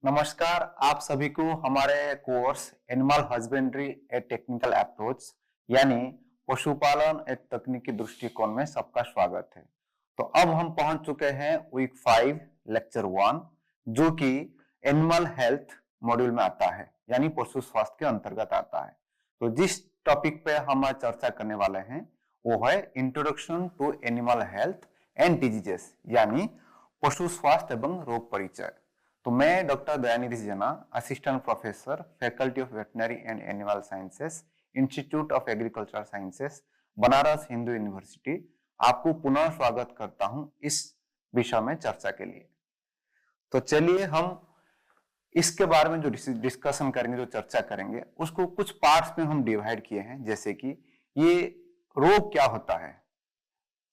नमस्कार, आप सभी को हमारे कोर्स एनिमल हस्बेंड्री ए टेक्निकल अप्रोच यानी पशुपालन एक तकनीकी दृष्टिकोण में सबका स्वागत है। तो अब हम पहुंच चुके हैं वीक 5 लेक्चर 1 जो कि एनिमल हेल्थ मॉड्यूल में आता है यानी पशु स्वास्थ्य के अंतर्गत आता है। तो जिस टॉपिक पे हम चर्चा करने वाले हैं वो है introduction to animal health and diseases यानी पशु स्वास्थ्य एवं रोग परिचय। तो मैं डॉक्टर दयानिधि जना, assistant professor, faculty of veterinary and animal sciences, institute of agricultural sciences, Banaras Hindu university, आपको पुनः स्वागत करता हूं इस विषय में चर्चा के लिए। तो चलिए हम इसके बारे में जो डिस्कशन करेंगे, जो चर्चा करेंगे, उसको कुछ पार्ट्स में हम डिवाइड किए हैं। जैसे कि ये रोग क्या होता है,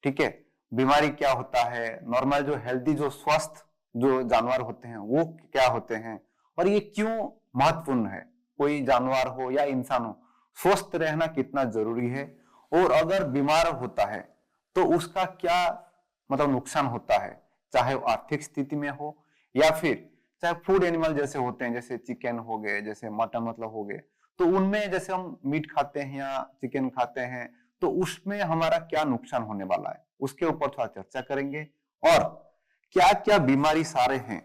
ठीक है, बीमारी क्या होता है, नॉर्मल जो हेल्दी जो स्वस्थ जो जानवर होते हैं वो क्या होते हैं और ये क्यों महत्वपूर्ण है। कोई जानवर हो या इंसान हो, स्वस्थ रहना कितना जरूरी है और अगर बीमार होता है तो उसका क्या मतलब नुकसान होता है, चाहे वो आर्थिक स्थिति में हो या फिर चाहे फूड एनिमल जैसे होते हैं, जैसे चिकन हो गए, जैसे मटन मतलब हो गए, तो उनमें जैसे हम मीट खाते हैं या चिकन खाते हैं तो उसमें हमारा क्या नुकसान होने वाला है, उसके ऊपर थोड़ा चर्चा करेंगे। और क्या क्या बीमारी सारे हैं,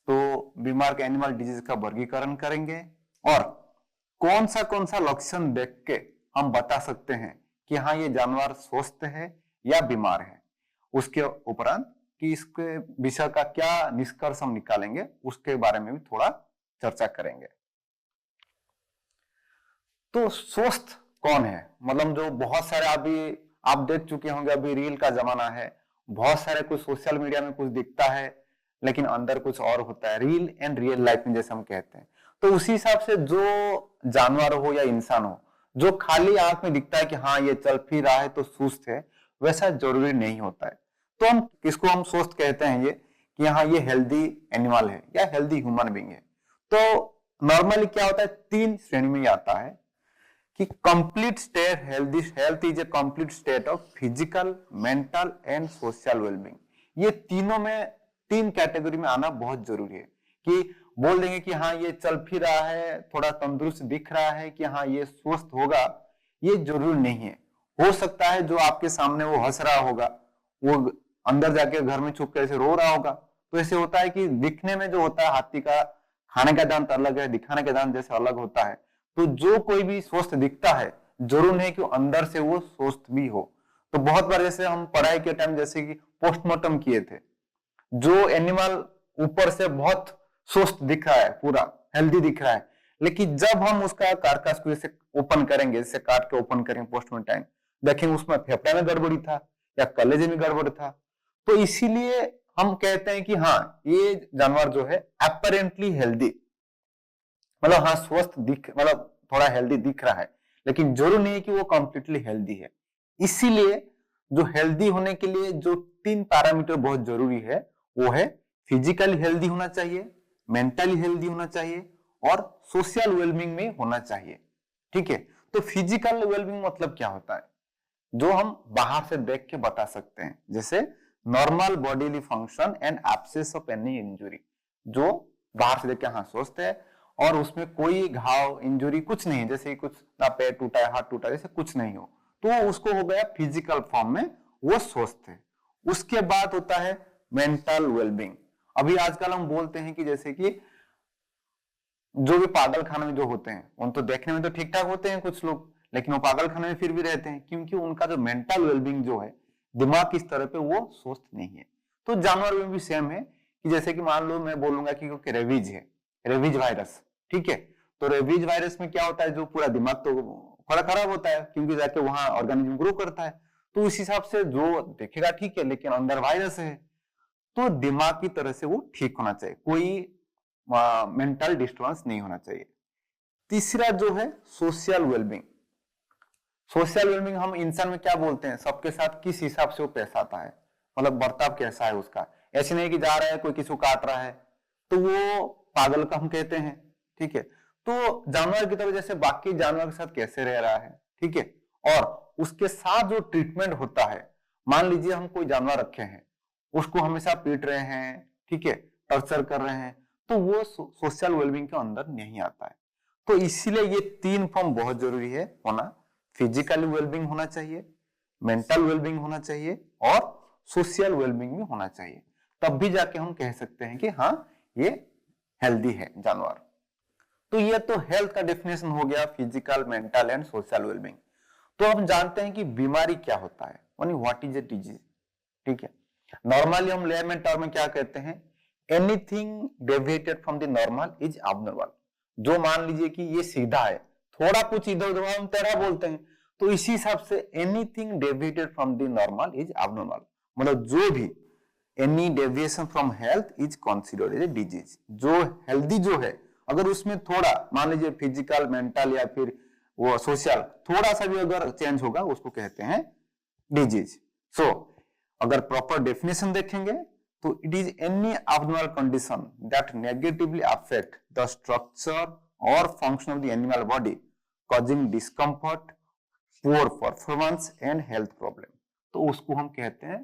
तो बीमार के एनिमल डिजीज का वर्गीकरण करेंगे और कौन सा लक्षण देख के हम बता सकते हैं कि हाँ ये जानवर स्वस्थ है या बीमार है। उसके उपरांत कि इसके विषय का क्या निष्कर्ष हम निकालेंगे उसके बारे में भी थोड़ा चर्चा करेंगे। तो स्वस्थ कौन है, मतलब जो बहुत सारे अभी आप देख चुके होंगे, अभी रील का जमाना है, बहुत सारे कुछ सोशल मीडिया में कुछ दिखता है लेकिन अंदर कुछ और होता है, रील एंड रियल लाइफ में जैसे हम कहते हैं। तो उसी हिसाब से जो जानवर हो या इंसान हो, जो खाली आंख में दिखता है कि हाँ ये चल फिर रहा है तो सुस्त है, वैसा जरूरी नहीं होता है। तो हम किसको हम स्वस्थ कहते हैं, ये कि हाँ ये हेल्दी एनिमल है या हेल्दी ह्यूमन बीइंग है। तो नॉर्मली क्या होता है, 3 श्रेणी में आता है कि complete state health is a complete state of physical, mental and social wellbeing. ये तीनों में 3 कैटेगरी में आना बहुत जरूरी है। कि बोल देंगे कि हाँ ये चल फिर रहा है, थोड़ा तंदुरुस्त दिख रहा है, कि हाँ ये स्वस्थ होगा, ये जरूरी नहीं है। हो सकता है जो आपके सामने वो हंस रहा होगा, वो अंदर जाके घर में छुप कर ऐसे रो रहा होगा। तो ऐसे होता है कि दिखने में जो होता है, हाथी का खाने का दांत अलग है, दिखाने का दांत जैसे अलग होता है। तो जो कोई भी स्वस्थ दिखता है, जरूर नहीं कि अंदर से वो स्वस्थ भी हो। तो बहुत बार जैसे हम पढ़ाई के टाइम जैसे कि पोस्टमार्टम किए थे, जो एनिमल ऊपर से बहुत स्वस्थ दिख रहा है, पूरा हेल्दी दिख रहा है, लेकिन जब हम उसका कार्कास को जैसे ओपन करेंगे, जैसे काट के ओपन करेंगे पोस्टमार्टम टाइम, देखेंगे उसमें फेफड़े में गड़बड़ी था या कलेजे में गड़बड़ था। तो इसीलिए हम कहते हैं कि हाँ ये जानवर जो है अपरेंटली हेल्दी, मतलब हाँ स्वस्थ दिख, मतलब थोड़ा हेल्दी दिख रहा है, लेकिन जरूर नहीं है कि वो कंप्लीटली हेल्दी है। इसीलिए जो हेल्दी होने के लिए जो 3 पैरामीटर बहुत जरूरी है वो है फिजिकली हेल्दी होना चाहिए, मेंटली हेल्दी होना चाहिए और सोशल वेलबींग में होना चाहिए। ठीक है, तो फिजिकल वेलबींग मतलब क्या होता है, जो हम बाहर से देख के बता सकते हैं, जैसे normal bodily function and absence of any injury. जो बाहर से देख के हाँ स्वस्थ है और उसमें कोई घाव इंजुरी कुछ नहीं, जैसे कुछ ना पैर टूटा है, हाथ टूटा है, जैसे कुछ नहीं हो, तो उसको हो गया फिजिकल फॉर्म में वो स्वस्थ है। उसके बाद होता है मेंटल वेलबींग। अभी आजकल हम बोलते हैं कि जैसे कि जो भी पागल खाने में जो होते हैं, उन तो देखने में तो ठीक ठाक होते हैं कुछ लोग, लेकिन वो पागल खाने में फिर भी रहते हैं, क्योंकि उनका जो मेंटल वेलबींग जो है, दिमाग की तरह पे वो स्वस्थ नहीं है। तो जानवर में भी सेम है कि जैसे कि मान लो मैं बोलूंगा कि रेबीज है, रेबीज वायरस, ठीक है, तो रेबीज वायरस में क्या होता है, जो पूरा दिमाग तो थोड़ा खराब होता है, क्योंकि जाके वहां ऑर्गेनिज्म ग्रो करता है, तो उस हिसाब से जो देखेगा ठीक है, लेकिन अंदर वायरस है, तो दिमाग की तरह से वो ठीक होना चाहिए, कोई मेंटल डिस्टर्बेंस नहीं होना चाहिए। तीसरा जो है सोशल वेलबींग। सोशल वेलबींग हम इंसान में क्या बोलते हैं, सबके साथ किस हिसाब से वो पेश आता है, मतलब बर्ताव कैसा है उसका। ऐसे नहीं कि जा रहा है कोई किसी को काट रहा है तो वो पागल का हम कहते हैं, ठीक है। तो जानवर की तरह जैसे बाकी जानवर के साथ कैसे रह रहा है, ठीक है, और उसके साथ जो ट्रीटमेंट होता है, मान लीजिए हम कोई जानवर रखे हैं, उसको हमेशा पीट रहे हैं, ठीक है, टॉर्चर कर रहे हैं, तो वो सोशल वेलबींग के अंदर नहीं आता है। तो इसीलिए ये 3 फॉर्म बहुत जरूरी है होना। फिजिकल वेलबींग होना चाहिए, मेंटल वेलबींग होना चाहिए और सोशल वेलबींग भी होना चाहिए, तब भी जाके हम कह सकते हैं कि हाँ ये हेल्दी है जानवर। तो ये तो हेल्थ का डेफिनेशन हो गया, physical, mental and social wellbeing. तो हम जानते हैं कि बीमारी क्या होता है, व्हाट इज ए डिजीज। ठीक है, नॉर्मली हम लेमन टर्म में क्या कहते हैं, anything deviated from the normal is abnormal. जो मान लीजिए कि ये सीधा है, थोड़ा कुछ इधर उधर हम टेढ़ा बोलते हैं, तो इसी हिसाब से anything deviated from the normal is abnormal, मतलब जो भी any deviation from health is considered as a disease. जो हेल्दी जो है, अगर उसमें थोड़ा मान लीजिए फिजिकल, मेंटल या फिर वो सोशल थोड़ा सा भी अगर चेंज होगा, उसको कहते हैं डिजीज। सो अगर प्रॉपर डेफिनेशन देखेंगे तो it is any abnormal condition that negatively affect the structure और function of the animal body, causing discomfort, poor performance and health problem. तो उसको हम कहते हैं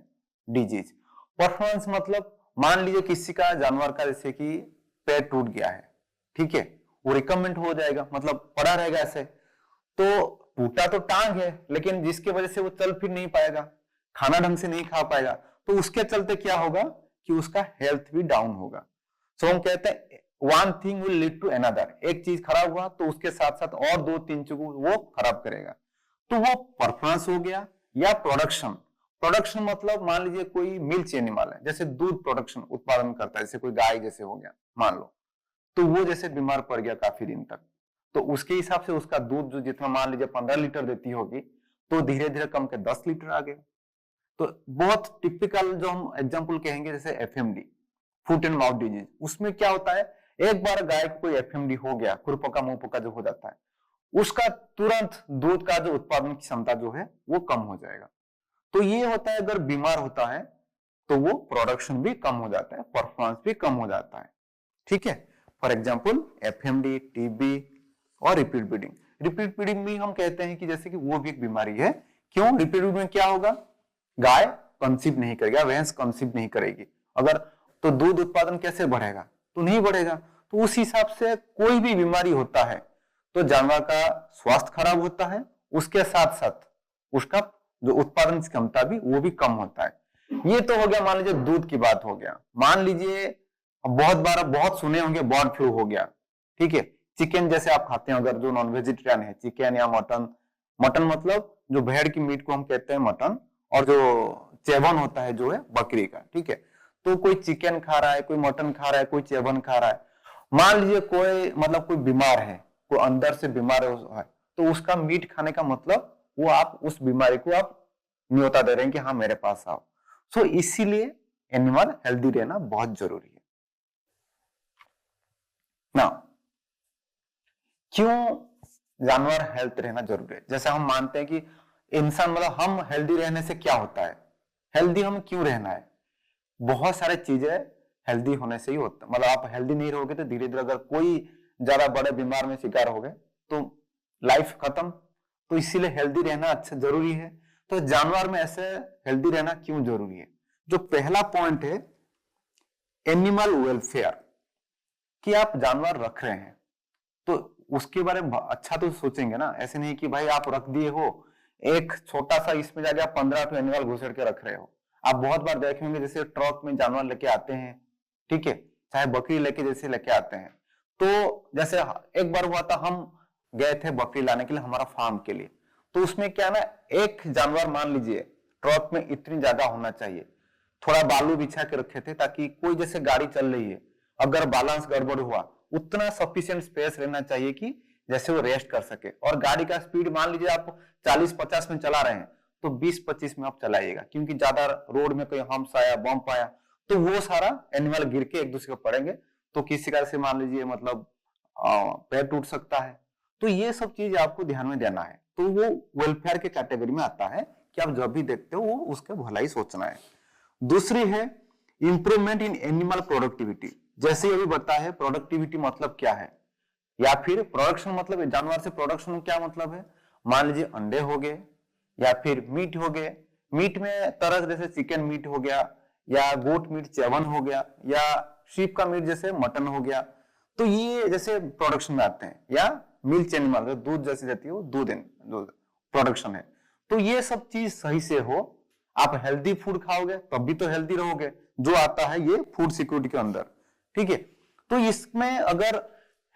डिजीज। परफॉर्मेंस मतलब मान लीजिए किसी का जानवर का जैसे कि पैर टूट गया है, ठीक है, वो रिकमेंड हो जाएगा, मतलब पड़ा रहेगा ऐसे, तो टूटा तो टांग है, लेकिन जिसकी वजह से वो चल फिर नहीं पाएगा, खाना ढंग से नहीं खा पाएगा, तो उसके चलते क्या होगा कि उसका हेल्थ भी डाउन होगा। सो हम कहते हैं one thing will lead to another, एक चीज खराब हुआ तो उसके साथ साथ और 2-3 चीज वो खराब करेगा। तो वो परफॉर्मेंस हो गया या प्रोडक्शन। प्रोडक्शन मतलब मान लीजिए कोई मिल्क एनिमल है, जैसे दूध प्रोडक्शन उत्पादन करता है, जैसे कोई गाय जैसे हो गया मान लो, तो वो जैसे बीमार पड़ गया काफी दिन तक, तो उसके हिसाब से उसका दूध जो जितना मान लीजिए 15 लीटर देती होगी, तो धीरे धीरे कम के 10 लीटर आ गया। तो बहुत टिपिकल जो हम एग्जांपल कहेंगे जैसे FMD, foot and mouth disease, उसमें क्या होता है, एक बार गाय को कोई एफएमडी हो गया, खुरपका मुंहपका जो हो जाता है, उसका तुरंत दूध का जो उत्पादन की क्षमता जो है वो कम हो जाएगा। तो ये होता है, अगर बीमार होता है तो वो प्रोडक्शन भी कम हो जाता है, परफॉर्मेंस भी कम हो जाता है। ठीक है, फॉर एग्जाम्पल एफएमडी, टीबी और रिपीट ब्रीडिंग। रिपीट ब्रीडिंग भी हम कहते हैं कि जैसे कि वो भी एक बीमारी है। क्यों? रिपीट ब्रीडिंग में क्या होगा, गाय कंसीव नहीं करेगा, भैंस कंसीव नहीं करेगी, अगर तो दूध उत्पादन कैसे बढ़ेगा, तो नहीं बढ़ेगा। तो उस हिसाब से कोई भी बीमारी होता है तो जानवर का स्वास्थ्य खराब होता है, उसके साथ साथ उसका जो उत्पादन क्षमता भी वो भी कम होता है। ये तो हो गया मान लीजिए दूध की बात हो गया। मान लीजिए बहुत बार बहुत सुने होंगे बर्ड फ्लू हो गया, ठीक है, चिकन जैसे आप खाते हैं, अगर जो नॉन वेजिटेरियन है, चिकन या मटन, मटन मतलब जो भेड़ की मीट को हम कहते हैं मटन, और जो चेवन होता है जो है बकरी का, ठीक है। तो कोई चिकन खा रहा है, कोई मटन खा रहा है, कोई चेवन खा रहा है, मान लीजिए कोई मतलब कोई बीमार है, कोई अंदर से बीमार है, तो उसका मीट खाने का मतलब वो आप उस बीमारी को आप न्योता दे रहे हैं कि हाँ मेरे पास आओ। सो इसीलिए एनिमल हेल्दी रहना बहुत जरूरी है ना। क्यों जानवर हेल्थ रहना जरूरी है? जैसे हम मानते हैं कि इंसान मतलब हम हेल्दी रहने से क्या होता है, हेल्दी हम क्यों रहना है, बहुत सारे चीजें हेल्दी होने से ही होता है। मतलब आप हेल्दी नहीं रहोगे तो धीरे धीरे अगर कोई ज्यादा बड़े बीमार में शिकार हो गए तो लाइफ खत्म। तो इसीलिए हेल्दी रहना अच्छा जरूरी है। तो जानवर में ऐसे हेल्दी रहना क्यों जरूरी है? जो पहला पॉइंट है एनिमल वेलफेयर, कि आप जानवर रख रहे हैं तो उसके बारे में अच्छा तो सोचेंगे ना। ऐसे नहीं कि भाई आप रख दिए हो, एक छोटा सा इसमें जाके आप 15 एनिमल घुसेड़ के रख रहे हो। आप बहुत बार देखे होंगे जैसे ट्रक में जानवर लेके आते हैं, ठीक है, चाहे बकरी लेके जैसे लेके आते हैं। तो जैसे एक बार हुआ था, हम गए थे बकरी लाने के लिए हमारा फार्म के लिए, तो उसमें क्या ना, एक जानवर मान लीजिए ट्रक में इतनी जगह होना चाहिए, थोड़ा बालू बिछा के रखे थे ताकि कोई जैसे गाड़ी चल रही है, अगर बैलेंस गड़बड़ हुआ उतना सफिशिएंट स्पेस रहना चाहिए कि जैसे वो रेस्ट कर सके। और गाड़ी का स्पीड मान लीजिए आप 40-50 में चला रहे हैं तो 20-25 में आप चलाइएगा, क्योंकि ज्यादा रोड में कोई हम्स आया, बम्प आया तो वो सारा एनिमल गिर के एक दूसरे को पड़ेंगे, तो किसी का से मान लीजिए मतलब पैर टूट सकता है। तो ये सब चीज आपको ध्यान में देना है। तो वो वेलफेयर के कैटेगरी में आता है कि आप जब भी देखते हो वो उसके भलाई सोचना है। दूसरी है इंप्रूवमेंट इन एनिमल प्रोडक्टिविटी। जैसे अभी बताया है, प्रोडक्टिविटी मतलब क्या है, या फिर प्रोडक्शन मतलब जानवर से प्रोडक्शन क्या मतलब है। मान लीजिए अंडे हो गए या फिर मीट हो गए, मीट में तरह जैसे चिकन मीट हो गया या गोट मीट चेवन हो गया या शीप का मीट जैसे मटन हो गया, तो ये जैसे प्रोडक्शन में आते हैं, या मिल्क एनिमल दूध जैसी रहती है वो दूध प्रोडक्शन है। तो ये सब चीज सही से हो, आप हेल्दी फूड खाओगे तब भी तो हेल्दी रहोगे, जो आता है ये फूड सिक्योरिटी के अंदर, ठीक है। तो इसमें अगर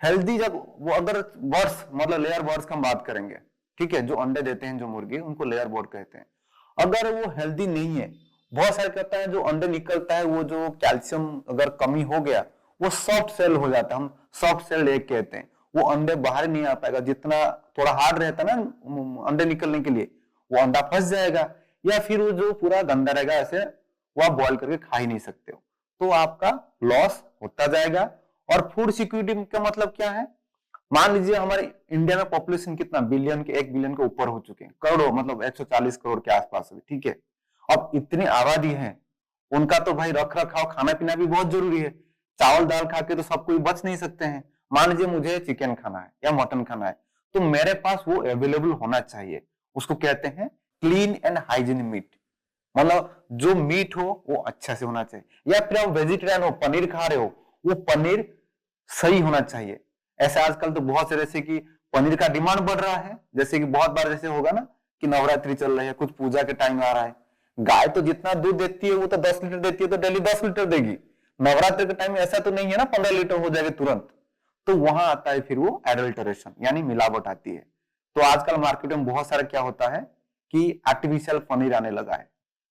हेल्दी, जब वो अगर बर्ड्स मतलब लेयर बर्ड्स की हम बात करेंगे, ठीक है, जो अंडे देते हैं जो मुर्गी, उनको लेयर बर्ड कहते हैं। अगर वो हेल्दी नहीं है, बहुत सारे कहता है जो अंडे निकलता है वो जो कैल्शियम अगर कमी हो गया वो सॉफ्ट सेल हो जाता है, हम सॉफ्ट सेल एग कहते हैं, वो अंडे बाहर नहीं आ पाएगा, जितना थोड़ा हार्ड रहता है ना अंडे निकलने के लिए, वो अंडा फंस जाएगा, या फिर वो जो पूरा गंदा रहेगा, ऐसे वो आप बॉयल करके खा ही नहीं सकते हो, तो आपका लॉस होता जाएगा। और फूड सिक्योरिटी का मतलब क्या है, मान लीजिए हमारे इंडिया में पॉपुलेशन कितना बिलियन के 1 बिलियन के ऊपर हो चुके हैं, करोड़ों मतलब 140 करोड़ के आसपास है, ठीक है। अब इतनी आबादी है, उनका तो भाई रख रखाव खाना पीना भी बहुत जरूरी है, चावल दाल खा के तो सब कोई बच नहीं सकते हैं। मान लीजिए मुझे चिकन खाना है या मटन खाना है, तो मेरे पास वो अवेलेबल होना चाहिए, उसको कहते हैं क्लीन एंड हाइजीन मीट, मतलब जो मीट हो वो अच्छा से होना चाहिए। या फिर आप वेजिटेरियन हो, पनीर खा रहे हो, वो पनीर सही होना चाहिए। ऐसे आजकल तो बहुत से जैसे कि पनीर का डिमांड बढ़ रहा है, जैसे कि बहुत बार जैसे होगा ना कि नवरात्रि चल रही है, कुछ पूजा के टाइम आ रहा है, गाय तो जितना दूध देती है वो तो 10 लीटर देती है, तो डेली 10 लीटर देगी। नवरात्रि के टाइम में ऐसा तो नहीं है ना 15 लीटर हो जाएगा तुरंत, तो वहां आता है फिर वो एडल्टरेशन यानी मिलावट आती है। तो आजकल मार्केट में बहुत सारा क्या होता है कि आर्टिफिशियल पनीर आने लगा है,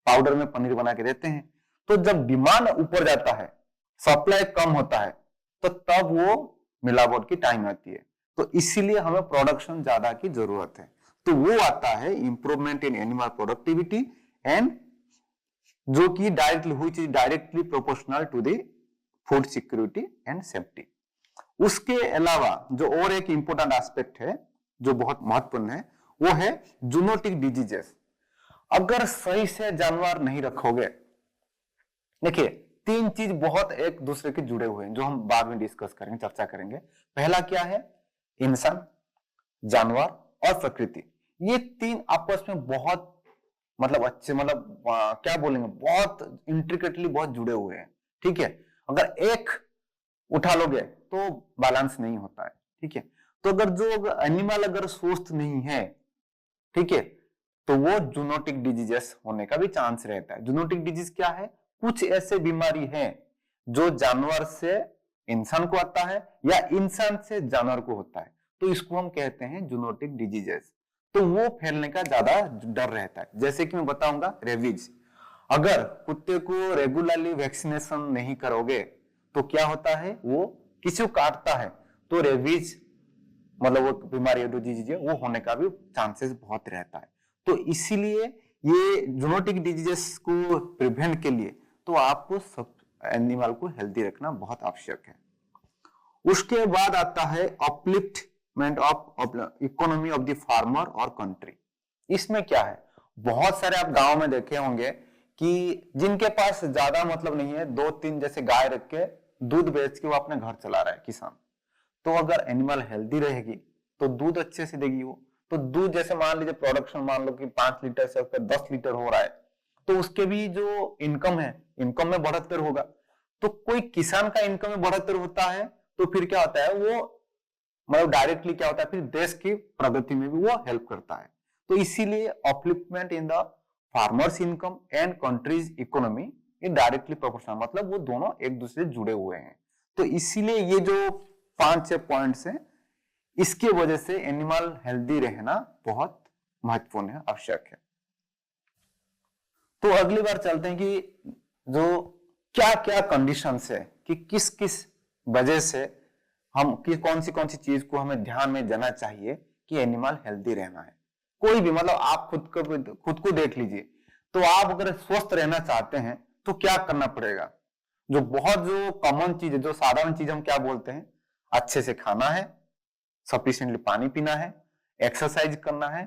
पाउडर में पनीर बना के देते हैं। तो जब डिमांड ऊपर जाता है, सप्लाई कम होता है, तो तब वो मिलावट की टाइम आती है, तो इसीलिए हमें प्रोडक्शन ज्यादा की जरूरत है। तो वो आता है improvement in animal productivity and जो कि directly proportional to the food security and safety. उसके अलावा जो और एक इंपॉर्टेंट एस्पेक्ट है जो बहुत महत्वपूर्ण है, वो है जूनोटिक डिजीजेस। अगर सही से जानवर नहीं रखोगे, देखिए 3 चीज बहुत एक दूसरे के जुड़े हुए हैं जो हम बाद में डिस्कस करेंगे, चर्चा करेंगे। पहला क्या है, इंसान, जानवर और प्रकृति, ये 3 आपस में बहुत मतलब अच्छे मतलब क्या बोलेंगे, बहुत इंट्रिकेटली बहुत जुड़े हुए हैं, ठीक है। अगर एक उठा लोगे तो बैलेंस नहीं होता है, ठीक है। तो अगर जो एनिमल अगर स्वस्थ नहीं है, ठीक है, तो वो जूनोटिक डिजीजेस होने का भी चांस रहता है। जूनोटिक डिजीज क्या है, कुछ ऐसे बीमारी हैं जो जानवर से इंसान को आता है या इंसान से जानवर को होता है, तो इसको हम कहते हैं जूनोटिक डिजीजेस। तो वो फैलने का ज्यादा डर रहता है। जैसे कि मैं बताऊंगा रेबीज, अगर कुत्ते को रेगुलरली वैक्सीनेशन नहीं करोगे तो क्या होता है, वो किसी को काटता है तो रेबीज मतलब वो बीमारी डिजीज है वो होने का भी चांसेस बहुत रहता है। तो इसीलिए ये जूनोटिक डिजीजेस को प्रिवेंट के लिए तो आपको सब एनिमल को हेल्दी रखना बहुत आवश्यक है। उसके बाद आता है upliftment of economy of the farmer और कंट्री। इसमें क्या है, बहुत सारे आप गांव में देखे होंगे कि जिनके पास ज्यादा मतलब नहीं है, 2-3 जैसे गाय रख के दूध बेच के वो अपने घर चला रहा है किसान, तो अगर एनिमल हेल्दी रहेगी तो दूध अच्छे से देगी वो। तो दूध जैसे मान लीजिए प्रोडक्शन मान लो कि 5 लीटर से 10 लीटर हो रहा है, तो उसके भी जो इनकम है, इनकम में बढ़ोतरी होगा। तो कोई किसान का इनकम में बढ़ोतरी होता है तो फिर क्या होता है, वो मतलब डायरेक्टली क्या होता है, फिर देश की प्रगति में भी वो हेल्प करता है। तो इसीलिए upliftment in the farmers income and countries economy is directly proportional, मतलब वो दोनों एक दूसरे से जुड़े हुए हैं। तो इसीलिए ये जो 5-6 पॉइंट्स हैं, इसकी वजह से एनिमल हेल्दी रहना बहुत महत्वपूर्ण है, आवश्यक है। तो अगली बार चलते हैं कि जो क्या क्या कंडीशंस है कि किस किस वजह से हम कि कौन सी चीज को हमें ध्यान में देना चाहिए कि एनिमल हेल्दी रहना है। कोई भी मतलब आप खुद को देख लीजिए, तो आप अगर स्वस्थ रहना चाहते हैं तो क्या करना पड़ेगा। जो कॉमन चीज है, जो साधारण चीज हम क्या बोलते हैं, अच्छे से खाना है, सफिशिएंटली पानी पीना है, एक्सरसाइज करना है,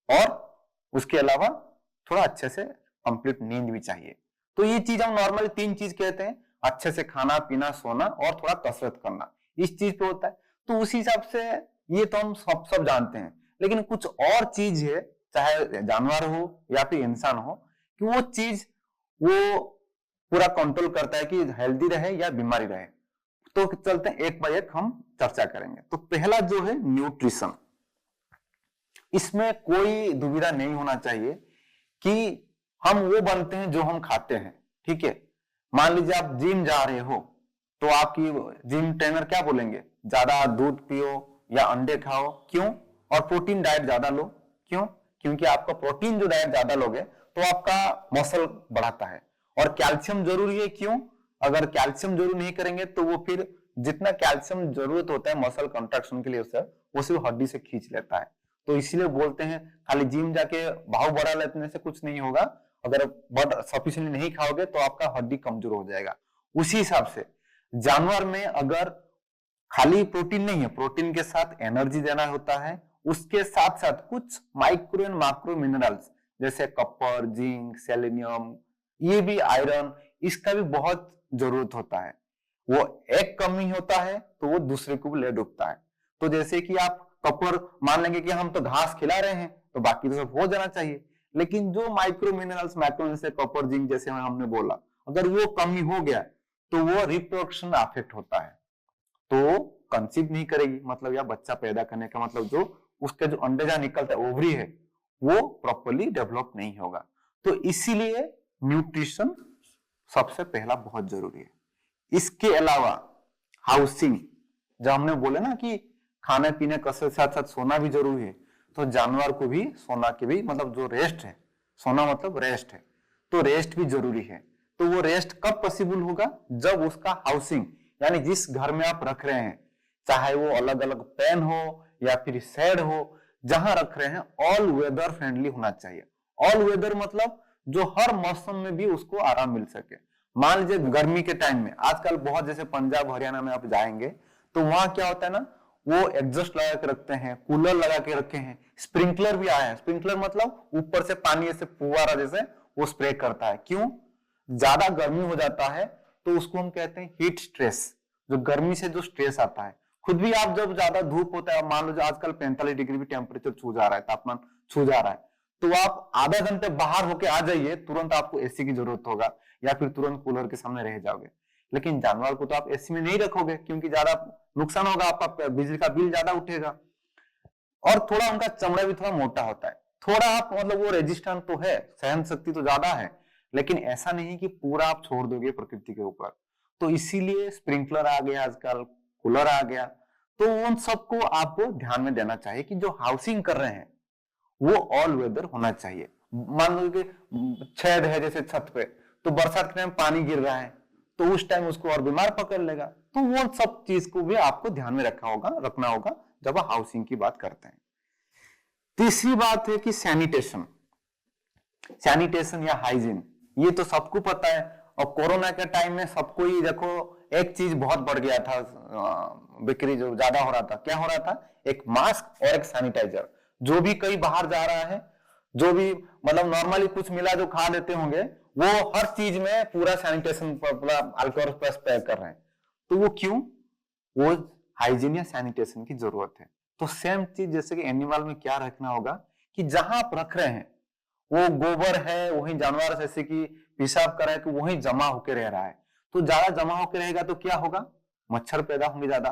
और उसके अलावा थोड़ा अच्छे से कंप्लीट नींद भी चाहिए। तो ये चीज हम नॉर्मली 3 चीज कहते हैं, अच्छे से खाना पीना, सोना और थोड़ा कसरत करना, इस चीज पे होता है। तो उसी हिसाब से ये तो हम सब जानते हैं, लेकिन कुछ और चीज है, चाहे जानवर हो या फिर इंसान हो, कि वो चीज वो पूरा कंट्रोल करता है कि हेल्दी रहे या बीमारी रहे। तो चलते हैं एक बाय एक हम चर्चा करेंगे। तो पहला जो है न्यूट्रिशन, इसमें कोई दुविधा नहीं होना चाहिए कि हम वो बनते हैं जो हम खाते हैं, ठीक है। मान लीजिए आप जिम जा रहे हो तो आपकी जिम ट्रेनर क्या बोलेंगे, ज्यादा दूध पियो या अंडे खाओ, क्यों, और प्रोटीन डाइट ज्यादा लो, क्यों, क्योंकि आपका प्रोटीन जो डाइट ज्यादा लोगे तो आपका मसल बढ़ाता है। और कैल्शियम जरूरी है, क्यों, अगर कैल्शियम जरूर नहीं करेंगे तो वो फिर जितना कैल्शियम जरूरत होता है मसल कंट्रैक्शन के लिए वो सिर्फ हड्डी से खींच लेता है। तो इसीलिए बोलते हैं खाली जिम जाके भाव बढ़ा लेने से कुछ नहीं होगा, अगर सफिशिएंटली नहीं खाओगे तो आपका हड्डी कमजोर हो जाएगा। उसी हिसाब से जानवर में अगर खाली प्रोटीन नहीं है, प्रोटीन के साथ एनर्जी देना होता है, उसके साथ साथ कुछ माइक्रो एंड मैक्रो मिनरल्स जैसे कॉपर, जिंक, सेलेनियम, ये भी आयरन, इसका भी बहुत जरूरत होता है। वो एक कमी होता है तो वो दूसरे को भी ले डूबता है। तो जैसे कि आप कॉपर मान लेंगे कि हम तो घास खिला रहे हैं तो बाकी तो सब हो जाना चाहिए, लेकिन जो माइक्रो मिनरल्स मैक्रो जैसे कॉपर, जिंक जैसे हमने बोला, अगर वो कमी हो गया तो वो रिप्रोडक्शन अफेक्ट होता है, तो कंसीव नहीं करेगी, मतलब या बच्चा पैदा करने का मतलब जो उसके जो अंडे जहां निकलता है ओवरी है वो प्रॉपर्ली डेवलप नहीं होगा। तो इसीलिए न्यूट्रिशन सबसे पहला बहुत जरूरी है। इसके अलावा हाउसिंग, जब हमने बोले ना कि खाने पीने कसरत के साथ साथ सोना भी जरूरी है, तो जानवर को भी सोना के भी मतलब जो रेस्ट है, सोना मतलब रेस्ट है, तो रेस्ट भी जरूरी है। तो वो रेस्ट कब पॉसिबल होगा, जब उसका हाउसिंग यानी जिस घर में आप रख रहे हैं, चाहे वो अलग अलग पेन हो या फिर शेड हो, जहां रख रहे हैं ऑल वेदर फ्रेंडली होना चाहिए। ऑल वेदर मतलब जो हर मौसम में भी उसको आराम मिल सके। मान लीजिए गर्मी के टाइम में आजकल बहुत, जैसे पंजाब हरियाणा में आप जाएंगे तो वहां क्या होता है ना, वो एग्जॉस्ट लगा के रखते हैं, कूलर लगा के रखे हैं, स्प्रिंकलर भी आया है। स्प्रिंकलर मतलब ऊपर से पानी ऐसे फुवारा जैसे वो स्प्रे करता है। क्यों, ज्यादा गर्मी हो जाता है तो उसको हम कहते हैं हीट स्ट्रेस, जो गर्मी से जो स्ट्रेस आता है। खुद भी आप जब ज्यादा धूप होता है, मान लो आजकल 45 डिग्री भी टेम्परेचर छू जा रहा है, तापमान छू जा रहा है, तो आप आधा घंटे बाहर होके आ जाइए, तुरंत आपको एसी की जरूरत होगा या फिर तुरंत कूलर के सामने रह जाओगे। लेकिन जानवर को तो आप एसी में नहीं रखोगे क्योंकि ज्यादा नुकसान होगा, आपका बिजली का बिल ज्यादा उठेगा, और थोड़ा उनका चमड़ा भी थोड़ा मोटा होता है। थोड़ा आप मतलब वो रेजिस्टेंट तो है, सहन शक्ति तो ज्यादा है, लेकिन ऐसा नहीं कि पूरा आप छोड़ दोगे प्रकृति के ऊपर। तो इसीलिए स्प्रिंकलर आ गया आजकल, कूलर आ गया, तो उन सबको आपको ध्यान में देना चाहिए कि जो हाउसिंग कर रहे हैं वो ऑल वेदर होना चाहिए। मान लो कि छेद है जैसे छत पे, तो बरसात के टाइम पानी गिर रहा है तो उस टाइम उसको और बीमार पकड़ लेगा। तो वो सब चीज को भी आपको ध्यान में रखना होगा जब आप हाउसिंग की बात करते हैं। तीसरी बात है कि सैनिटेशन या हाइजीन, ये तो सबको पता है। और कोरोना के टाइम में सबको ही देखो, एक चीज बहुत बढ़ गया था, बिक्री जो ज्यादा हो रहा था, क्या हो रहा था, एक मास्क और एक सैनिटाइजर। जो भी कहीं बाहर जा रहा है, जो भी मतलब नॉर्मली कुछ मिला जो खा लेते होंगे, वो हर चीज में पूरा सैनिटेशन पूरा अल्कोहल प्लस पैक कर रहे हैं। तो वो क्यों, वो हाइजीन या सैनिटेशन की जरूरत है। तो सेम चीज जैसे कि एनिमल में क्या रखना होगा कि जहां आप रख रहे हैं वो गोबर है, वही जानवर जैसे कि पेशाब कर रहा है कि वही जमा होकर रह रहा है, तो ज्यादा जमा होकर रहेगा तो क्या होगा, मच्छर पैदा होंगे ज्यादा।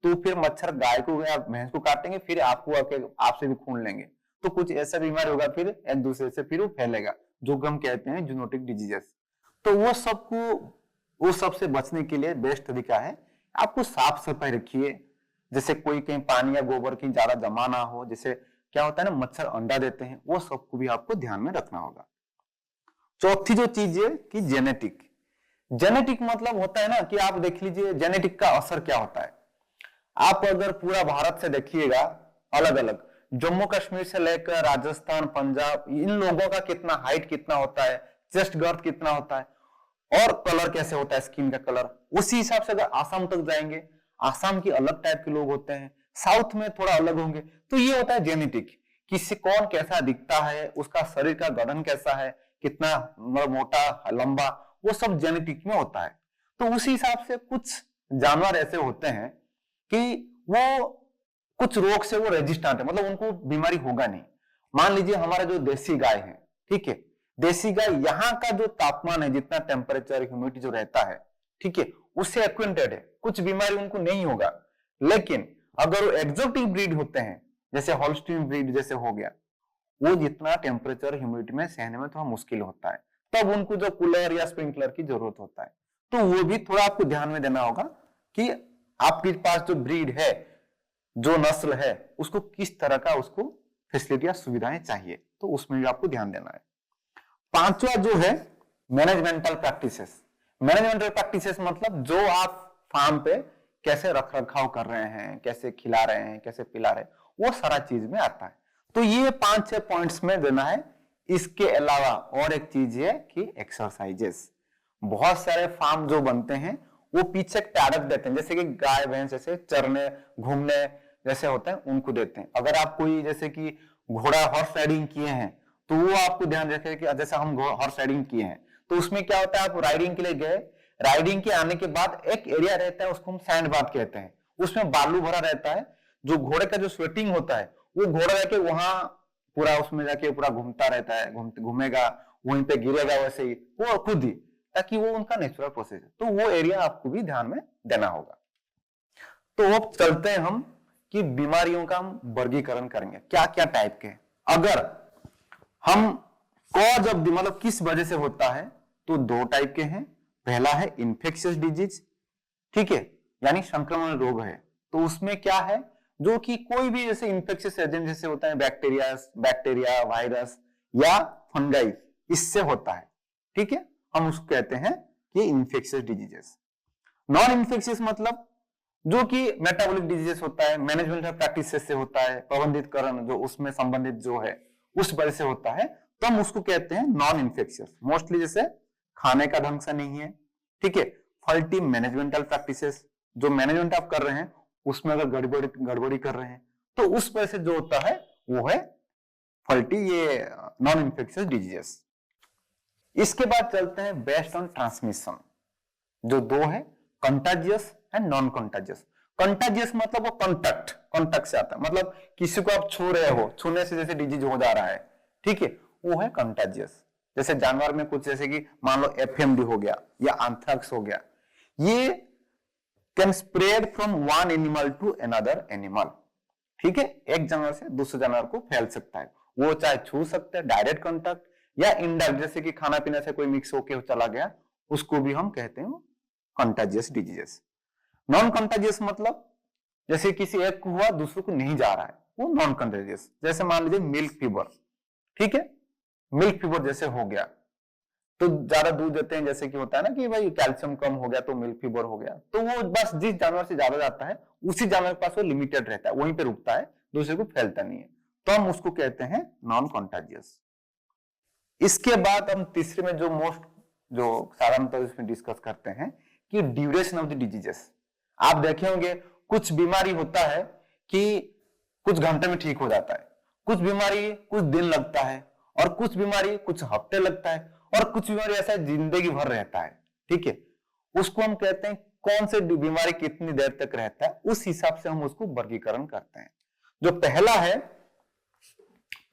तो फिर मच्छर गाय को या भैंस को काटेंगे, फिर आपको आपसे भी खून लेंगे, तो कुछ ऐसा बीमारी होगा, फिर एक दूसरे से फिर वो फैलेगा, जो हम कहते हैं जूनोटिक डिजीजेस। तो वो सबसे बचने के लिए बेस्ट तरीका है आपको साफ सफाई रखिए, जैसे कोई कहीं पानी या गोबर की ज्यादा जमा ना हो, जैसे क्या होता है ना मच्छर अंडा देते हैं, वो सबको भी आपको ध्यान में रखना होगा। चौथी जो चीज है कि जेनेटिक मतलब होता है ना कि आप देख लीजिए जेनेटिक का असर क्या होता है। आप अगर पूरा भारत से देखिएगा, अलग अलग जम्मू कश्मीर से लेकर राजस्थान, पंजाब, इन लोगों का कितना हाइट कितना होता है, चेस्ट गर्थ कितना होता है, और कलर कैसे होता है, स्किन का कलर, उसी हिसाब से अगर आसाम तक जाएंगे, आसाम की अलग टाइप के लोग होते हैं, साउथ में थोड़ा अलग होंगे। तो ये होता है जेनेटिक, किसी कौन कैसा दिखता है, उसका शरीर का गठन कैसा है, कितना मोटा लंबा, वो सब जेनेटिक में होता है। तो उसी हिसाब से कुछ जानवर ऐसे होते हैं कि वो कुछ रोग से वो रेजिस्टेंट है, मतलब उनको बीमारी होगा नहीं। मान लीजिए हमारा जो देसी गाय है, ठीक है, देसी गाय यहाँ का जो तापमान है, जितना टेम्परेचर ह्यूमिडिटी जो रहता है, ठीक है, उससे एक्वेंटेड है, कुछ बीमारी उनको नहीं होगा। लेकिन अगर वो एक्सोटिक ब्रीड होते हैं, जैसे हॉल्स्टीन ब्रीड जैसे हो गया, वो जितना टेम्परेचर ह्यूमिडिटी में सहने में थोड़ा मुश्किल होता है, तब उनको जो कूलर या स्प्रिंकलर की जरूरत होता है। तो वो भी थोड़ा आपको ध्यान में देना होगा कि आपके पास जो ब्रीड है, जो नस्ल है, उसको किस तरह का उसको फैसिलिटी या सुविधाएं चाहिए, तो उसमें भी आपको ध्यान देना है। पांचवा जो है मैनेजमेंटल प्रैक्टिसेस। मैनेजमेंटल प्रैक्टिसेस मतलब जो आप फार्म पे कैसे रख रखाव कर रहे हैं, कैसे खिला रहे हैं, कैसे पिला रहे हैं, वो सारा चीज में आता है। तो ये 5-6 पॉइंट्स में देना है। इसके अलावा और एक चीज है कि एक्सरसाइजेस। बहुत सारे फार्म जो बनते हैं वो पीछे टारक देते हैं, जैसे कि गाय भैंस जैसे चरने घूमने जैसे होते हैं, उनको देते हैं। अगर आप कोई जैसे कि घोड़ा हॉर्स राइडिंग किए हैं, तो वो आपको ध्यान रखें कि जैसे हम हॉर्स राइडिंग किए हैं, तो उसमें क्या होता है, आप राइडिंग के लिए गए, राइडिंग के आने के बाद एक एरिया रहता है, उसको हम सैंड बाथ कहते हैं, उसमें बालू भरा रहता है। जो घोड़े का जो स्वेटिंग होता है, वो घोड़ा जाके वहां पूरा उसमें जाके पूरा घूमता रहता है, घूमेगा, वहीं पे गिरेगा, वैसे ही वो खुद ही, ताकि वो उनका नेचुरल प्रोसेस है। तो वो एरिया आपको भी ध्यान में देना होगा। तो अब चलते हैं हम कि बीमारियों का हम वर्गीकरण करेंगे, क्या क्या टाइप के। अगर हम कॉज ऑफ मतलब किस वजह से होता है, तो 2 टाइप के हैं। पहला है इन्फेक्शियस डिजीज, ठीक है, यानी संक्रमण रोग है। तो उसमें क्या है, जो कि कोई भी जैसे इन्फेक्शियस एजेंट जैसे होता है बैक्टीरिया, वायरस या फंगाई, इससे होता है, ठीक है, हम उसको कहते हैं कि इन्फेक्शियस डिजीजेस। नॉन इन्फेक्शियस मतलब जो कि मेटाबॉलिक डिजीजेस होता है, मैनेजमेंटल प्रैक्टिसेस से होता है, प्रबंधितकरण जो उसमें संबंधित जो है उस वजह से होता है, तो हम उसको कहते हैं नॉन इन्फेक्शियस। मोस्टली जैसे खाने का ढंग से नहीं है, ठीक है, फॉल्टी मैनेजमेंटल प्रैक्टिसेस, जो मैनेजमेंट आप कर रहे हैं उसमें अगर गड़बड़ी कर रहे हैं, तो उस वजह से जो होता है वो है फॉल्टी, ये नॉन इन्फेक्शियस डिजीजेस। इसके बाद चलते हैं बेस्ड ऑन ट्रांसमिशन, जो 2 है, contagious and non contagious. Contagious मतलब वो कॉन्टैक्ट से आता है, मतलब किसी को आप छू रहे हो, छूने से जैसे डिजीज हो जा रहा है, ठीक है, वो है कंटाजियस। जैसे जानवर में कुछ जैसे कि मान लो एफएमडी हो गया या एंथ्रेक्स हो गया, ये can spread from one animal to another animal, ठीक है, एक जानवर से दूसरे जानवर को फैल सकता है। वो चाहे छू सकते हैं डायरेक्ट कांटेक्ट या इनडायरेक्ट, जैसे कि खाना पीना से कोई मिक्स होके चला गया, उसको भी हम कहते हैं कंटाजियस डिजीजेस। नॉन कंटाजियस मतलब जैसे किसी एक को हुआ दूसरे को नहीं जा रहा है, वो नॉन कंटाजियस। जैसे मान लीजिए मिल्क फीवर, ठीक है, मिल्क फीवर जैसे हो गया, तो ज्यादा दूध देते हैं, जैसे कि होता है ना कि भाई कैल्शियम कम हो गया तो मिल्क फीवर हो गया, तो वो बस जिस जानवर से ज्यादा जाता है उसी जानवर के पास वो लिमिटेड रहता है, वहीं पे रुकता है, दूसरे को फैलता नहीं है, तो हम उसको कहते हैं नॉन कंटाजियस। इसके बाद हम तीसरे में जो मोस्ट जो साधारणतः इसमें डिस्कस करते हैं कि ड्यूरेशन ऑफ द डिजीजेस। आप देखे होंगे कुछ बीमारी होता है कि कुछ घंटे में ठीक हो जाता है, कुछ बीमारी कुछ दिन लगता है, और कुछ बीमारी कुछ हफ्ते लगता है, और कुछ बीमारी ऐसा जिंदगी भर रहता है, ठीक है, उसको हम कहते हैं कौन से बीमारी कितनी देर तक रहता है, उस हिसाब से हम उसको वर्गीकरण करते हैं। जो पहला है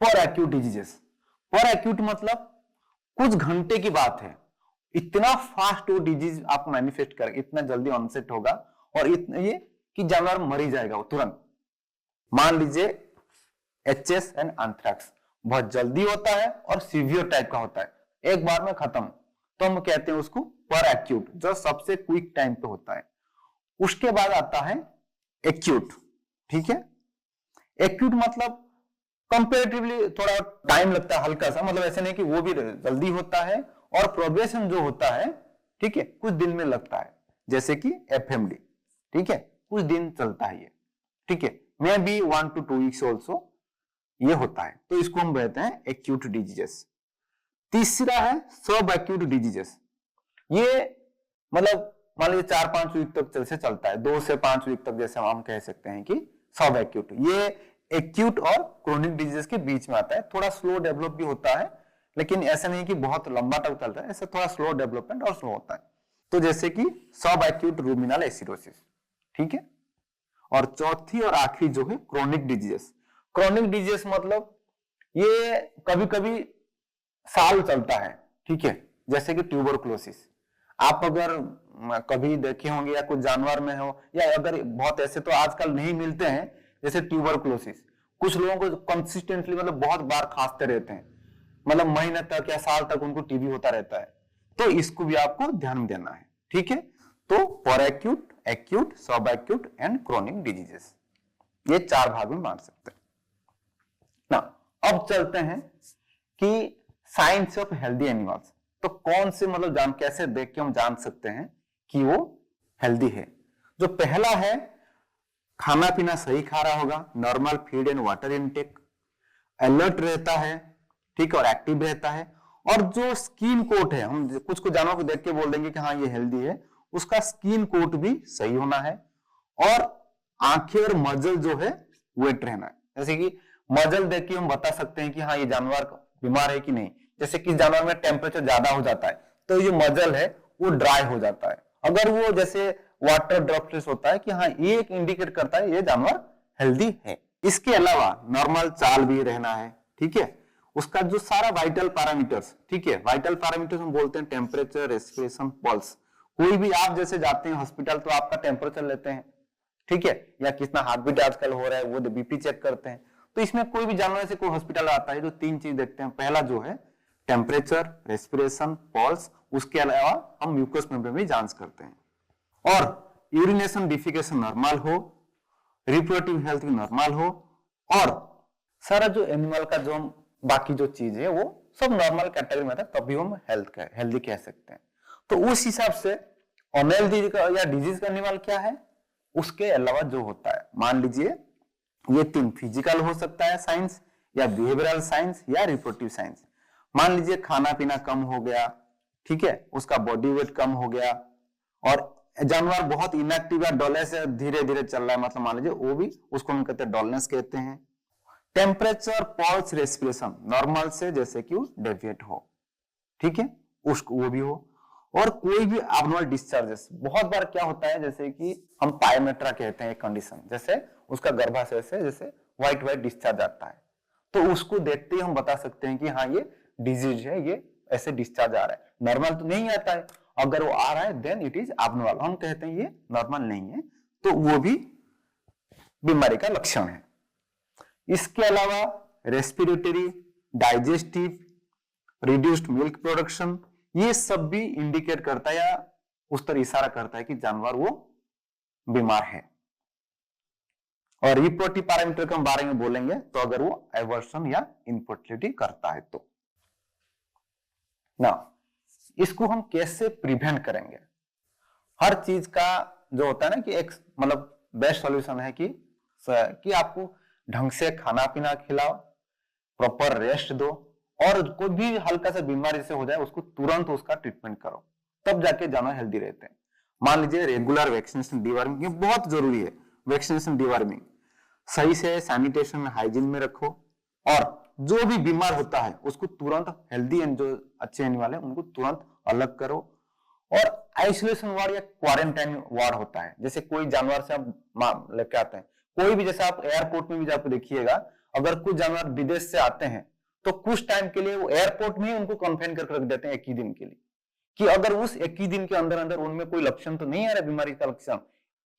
पर एक्यूट डिजीजेस। पर एक्यूट मतलब कुछ घंटे की बात है, इतना फास्ट वो डिजीज आप मैनिफेस्ट कर, इतना जल्दी ऑनसेट होगा, और इतना ये कि जानवर मर ही जाएगा वो तुरंत। मान लीजिए एचएस एंड एंथ्रेक्स बहुत जल्दी होता है और सीवियर टाइप का होता है, एक बार में खत्म, तो हम कहते हैं उसको पर एक्यूट, जो सबसे क्विक टाइम पे होता है। उसके बाद आता है एक्यूट, ठीक है, एक्यूट मतलब कंपेरेटिवली थोड़ा टाइम लगता है, हल्का सा, मतलब ऐसे नहीं कि वो भी जल्दी होता है, और प्रोग्रेशन जो होता है, ठीक है, कुछ दिन में लगता है, जैसे कि एफएमडी, ठीक है, कुछ दिन चलता है ये, ठीक है, may be 1 to 2 weeks also ये होता है, तो इसको हम कहते हैं एक्यूट डिजीजेस। तीसरा है सब एक्यूट डिजीजेस। ये मतलब मान लीजिए 4-5 वीक तक से चलता है, 2 से 5 वीक तक, जैसे हम कह सकते हैं कि सब एक्यूट। ये एक्यूट और क्रोनिक डिजीज के बीच में आता है, थोड़ा स्लो डेवलप भी होता है, लेकिन ऐसा नहीं कि बहुत लंबा तक चलता है, ऐसा थोड़ा स्लो डेवलपमेंट और स्लो होता है। तो जैसे कि सब एक्यूट रुमिनल एसिडोसिस, ठीक है। और चौथी और आखिरी जो है क्रोनिक डिजीजेस। क्रोनिक डिजीजेस मतलब ये कभी कभी साल चलता है, ठीक है। जैसे कि ट्यूबरकुलोसिस, आप अगर कभी देखे होंगे या कुछ जानवर में हो, या अगर बहुत ऐसे तो आजकल नहीं मिलते हैं, जैसे ट्यूबरकुलोसिस कुछ लोगों को कंसिस्टेंटली मतलब बहुत बार खांसते रहते हैं, मतलब महीने तक या साल तक उनको टीबी होता रहता है, तो इसको भी आपको ध्यान में देना है, ठीक है। तो फॉर एक्यूट, एक्यूट, सब एक्यूट एंड क्रोनिक डिजीजेस, ये 4 भाग में बांट सकते हैं ना। अब चलते हैं कि साइंस ऑफ हेल्दी एनिमल्स, तो कौन से मतलब कैसे देख के हम जान सकते हैं कि वो हेल्दी है। जो पहला है, खाना पीना सही खा रहा होगा, normal feed and water intake, alert रहता है, ठीक है, और एक्टिव रहता है। और जो स्किन कोट है, हम कुछ कुछ जानवरों को देख के बोल देंगे कि हाँ ये हेल्दी है, उसका स्किन कोट भी सही होना है, और आंखें और मजल जो है वेट रहना है। जैसे कि मजल देख के हम बता सकते हैं कि हाँ ये जानवर बीमार है कि नहीं। जैसे किस जानवर में टेम्परेचर ज्यादा हो जाता है तो ये मजल है वो ड्राई हो जाता है, अगर वो जैसे वाटर ड्रॉपलेट्स होता है कि हाँ ये एक इंडिकेट करता है ये जानवर हेल्दी है। इसके अलावा नॉर्मल चाल भी रहना है, ठीक है। उसका जो सारा वाइटल पैरामीटर्स, ठीक है, वाइटल पैरामीटर्स हम बोलते हैं टेम्परेचर, रेस्पिरेशन, पल्स। कोई भी आप जैसे जाते हैं हॉस्पिटल तो आपका टेम्परेचर लेते हैं, ठीक है, या कितना हार्ट बीट आजकल हो रहा है वो बीपी चेक करते हैं। तो इसमें कोई भी जानवर से कोई हॉस्पिटल आता है तो 3 चीज देखते हैं। पहला जो है टेम्परेचर, रेस्पिरेशन, पल्स, उसके अलावा हम म्यूकस मेम्ब्रेन भी जांच करते हैं, और यूरिनेशन डिफिकेशन नॉर्मल हो, रिप्रोडक्टिव हेल्थ भी नॉर्मल हो, और सारा जो एनिमल का जो बाकी जो चीज है वो सब नॉर्मल कैटेगरी में था, तभी हम हेल्दी कह सकते हैं। तो उस हिसाब से अनहेल्दी या डिजीज का एनिमल क्या है, उसके अलावा जो होता है, मान लीजिए ये 3 फिजिकल हो सकता है साइंस, या बिहेवियरल साइंस, या रिप्रोडक्टिव साइंस। मान लीजिए खाना पीना कम हो गया, ठीक है, उसका बॉडी वेट कम हो गया, और जानवर बहुत इनएक्टिव या डॉलनेस से धीरे धीरे चल रहा है, मतलब मान लीजिए वो भी, उसको हम कहते हैं डॉलनेस कहते हैं। टेम्परेचर, पल्स, रेस्पिरेशन नॉर्मल से जैसे कि डेविएट हो, ठीक है, उसको वो भी हो। और कोई भी एब्नॉर्मल डिस्चार्जेस, बहुत बार क्या होता है जैसे कि हम पायमेट्रा कहते हैं एक कंडीशन, जैसे उसका गर्भाशय से जैसे व्हाइट व्हाइट डिस्चार्ज आता है, तो उसको देखते ही हम बता सकते हैं कि हाँ ये डिजीज है, ये ऐसे डिस्चार्ज आ रहा है। नॉर्मल तो नहीं आता है, अगर वो आ रहा है देन इट इज एब्नॉर्मल, हम कहते हैं ये नॉर्मल नहीं है, तो वो भी बीमारी का लक्षण है। इसके अलावा respiratory, digestive, reduced milk production, ये सब भी इंडिकेट करता है या उस तरह इशारा करता है कि जानवर वो बीमार है। और रिप्रोडक्टिव पैरामीटर के बारे में बोलेंगे तो अगर वो एवर्सन या इनफर्टिलिटी करता है तो ना, इसको हम कैसे प्रिवेंट करेंगे। हर चीज का जो होता है ना कि एक मतलब बेस्ट सॉल्यूशन है कि आपको ढंग से खाना पीना खिलाओ, प्रॉपर रेस्ट दो, और कोई भी हल्का सा बीमारी से हो जाए उसको तुरंत उसका ट्रीटमेंट करो, तब जाके जानवर हेल्दी रहते हैं। मान लीजिए रेगुलर वैक्सीनेशन, डिवर्मिंग, ये बहुत जरूरी है। वैक्सीनेशन, डिवर्मिंग सही से सैनिटेशन हाइजीन में रखो, और जो भी बीमार होता है उसको तुरंत, हेल्दी एंड जो अच्छे एनिमल है उनको तुरंत अलग करो। और आइसोलेशन वार्ड या क्वारंटाइन वार्ड होता है, जैसे कोई जानवर से आप लेके आते हैं, कोई भी, जैसे आप एयरपोर्ट में भी जाकर देखिएगा, अगर कुछ जानवर विदेश से आते हैं तो कुछ टाइम के लिए वो एयरपोर्ट में ही उनको कन्फाइन करके रख देते हैं 1 ही दिन के लिए, कि अगर उस 1 ही दिन के अंदर अंदर उनमें कोई लक्षण तो नहीं आ रहा बीमारी का लक्षण,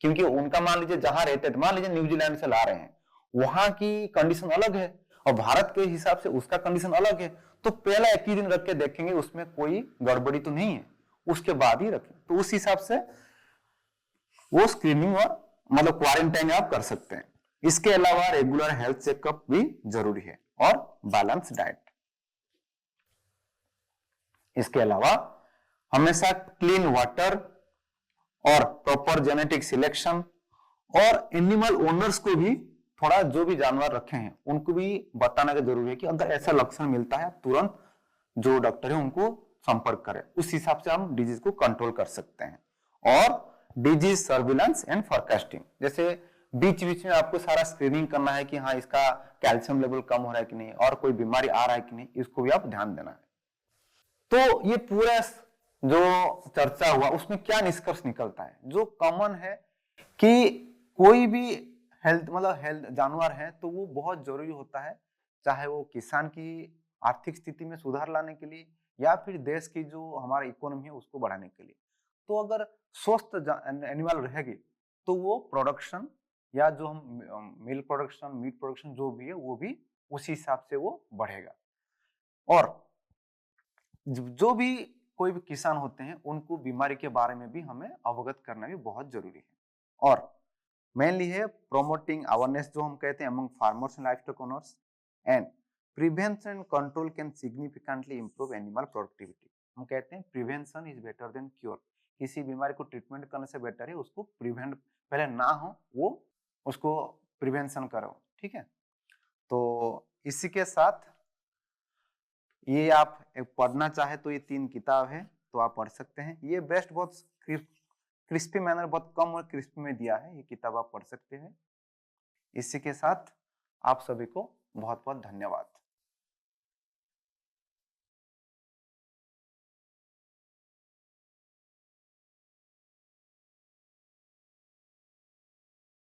क्योंकि उनका मान लीजिए जहां रहते थे, मान लीजिए न्यूजीलैंड से ला रहे हैं, वहां की कंडीशन अलग है और भारत के हिसाब से उसका कंडीशन अलग है, तो पहला 1 ही दिन रख के देखेंगे उसमें कोई गड़बड़ी तो नहीं है, उसके बाद ही रखें। तो उस हिसाब से वो स्क्रीनिंग और मतलब क्वारंटाइन आप कर सकते हैं। इसके अलावा रेगुलर हेल्थ चेकअप भी जरूरी है, और बैलेंस डाइट। इसके अलावा हमेशा क्लीन वाटर और प्रॉपर जेनेटिक सिलेक्शन, और एनिमल ओनर्स को भी थोड़ा, जो भी जानवर रखे हैं उनको भी बताना का जरूरी है कि अगर ऐसा लक्षण मिलता है तुरंत जो डॉक्टर है उनको संपर्क करें, उस हिसाब से हम डिजीज को कंट्रोल कर सकते हैं। और डिजीज सर्विलेंस एंड फोरकास्टिंग, जैसे बीच बीच में आपको सारा स्क्रीनिंग करना है कि हाँ इसका कैल्शियम लेवल कम हो रहा है कि नहीं, और कोई बीमारी आ रहा है कि नहीं, इसको भी आप ध्यान देना है। तो ये पूरा जो चर्चा हुआ उसमें क्या निष्कर्ष निकलता है, जो कॉमन है कि कोई भी हेल्थ जानवर है तो वो बहुत जरूरी होता है, चाहे वो किसान की आर्थिक स्थिति में सुधार लाने के लिए या फिर देश की जो हमारा इकोनॉमी है उसको बढ़ाने के लिए। तो अगर स्वस्थ एनिमल रहेगी तो वो प्रोडक्शन या जो हम मिल्क प्रोडक्शन, मीट प्रोडक्शन जो भी है वो भी उसी हिसाब से वो बढ़ेगा। और जो भी कोई भी किसान होते हैं उनको बीमारी के बारे में भी हमें अवगत करना भी बहुत जरूरी है। और मेनली है प्रोमोटिंग अवेयरनेस जो हम कहते हैं among farmers and livestock owners, and prevention and control can significantly improve animal productivity. हम कहते हैं prevention is better than cure. किसी बीमारी को ट्रीटमेंट करने से बेटर है उसको प्रिवेंट, पहले ना हो वो उसको प्रिवेंशन करो, ठीक है। तो इसी के साथ ये आप पढ़ना चाहे तो ये 3 किताब है तो आप पढ़ सकते हैं। ये बेस्ट बहुत क्रिस्पी मैनर, बहुत कम और क्रिस्पी में दिया है, ये किताब आप पढ़ सकते हैं। इसी के साथ आप सभी को बहुत बहुत धन्यवाद।